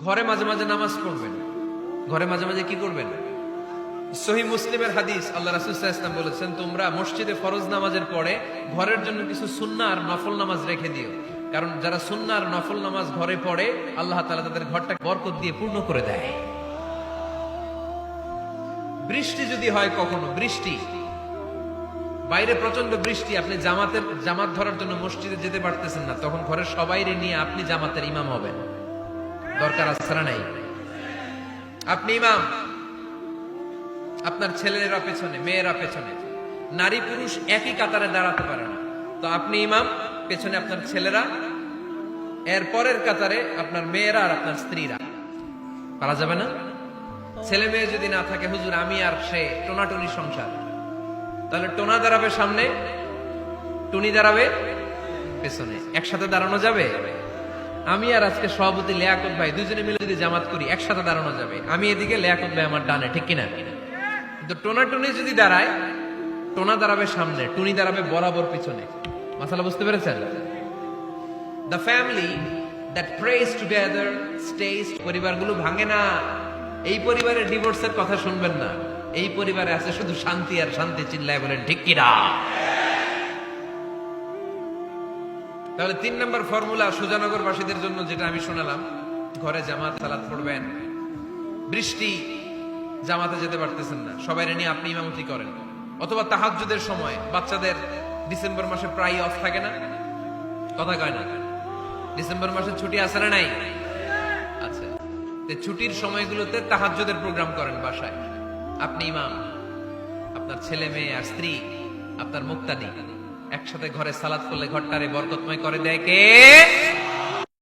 ঘরে মাঝে মাঝে নামাজ পড়বেন, ঘরে মাঝে মাঝে কি করবেন? সহিহ মুসলিমের হাদিস, আল্লাহ রাসূল সাল্লাল্লাহু আলাইহি ওয়াসাল্লাম বলেছেন, তোমরা মসজিদে ফরজ নামাজের পরে ঘরের জন্য কিছু সুন্নাহ আর নফল নামাজ রেখে দিও, কারণ যারা সুন্নাহ আর নফল নামাজ ঘরে পড়ে আল্লাহ তাআলা তাদের ঘরটাকে বরকত দিয়ে পূর্ণ করে দেয়। বৃষ্টি যদি হয়, কখনো বৃষ্টি, বাইরে প্রচন্ড বৃষ্টি, আপনি জামাত ধরার জন্য মসজিদে যেতে পারতেছেন না, তখন ঘরের সবাইরে নিয়ে আপনি জামাতের ইমাম হবেন। দরকার আছে না নাই? আপনি ইমাম, আপনার ছেলেরা পেছনে, মেয়েরা পেছনে, নারী পুরুষ একই কাতারে দাঁড়াতে পারে না, তো আপনি ইমাম, পেছনে আপনার ছেলেরা, এর পরের কাতারে আপনার মেয়েরা আর আপনার স্ত্রীরা। পারা যাবে না? ছেলে মেয়ে যদি না থাকে, হুজুর আমি আর সে টোনাটুনি সংসার, তাহলে টোনা দাঁড়াবে সামনে, টুনি দাঁড়াবে পেছনে, একসাথে দাঁড়ানো যাবে? আমি আর আজকে সভাপতি লিয়াকত ভাই দুজনে মিলে যদি জামাত করি, একসাথে দাঁড়ানো যাবে। আমি এদিকে, লিয়াকত ভাই আমার ডানে, ঠিক কিনা? কিন্তু টোনা টুনি যদি দাঁড়ায়, টোনা দাঁড়াবে সামনে, টুনি দাঁড়াবে বরাবর পিছনে। মাসালা বুঝতে পেরেছেন? The family that prays together stays. পরিবারগুলো ভাঙে না। এই পরিবারের ডিভোর্সের কথা শুনবেন না। এই পরিবারে আছে শুধু শান্তি আর শান্তি। চিল্লায় বলেন ঠিক কিনা? তাহলে 3 নম্বর ফর্মুলা সুজানগরবাসীদের জন্য যেটা আমি শোনালাম, ঘরে জামাত সালাত পড়বেন। বৃষ্টি, জামাতে যেতে পারতেছেন না, সবাইরে নিয়ে আপনি ইমামতি করেন, অথবা তাহাজ্জুদের সময় বাচ্চাদের ডিসেম্বর মাসে প্রায় অফ থাকে না? কথা কয় না? ডিসেম্বর মাসে ছুটি আছে না নাই? আচ্ছা, ছুটির সময়গুলোতে তাহাজ্জুদের প্রোগ্রাম করেন বাসায়। আপনি ইমাম, আপনার ছেলে মেয়ে আর স্ত্রী, আপনার মুক্তাদি, একসাথে ঘরে সালাত করলে ঘরটারে বরকতময় করে দেয় কে?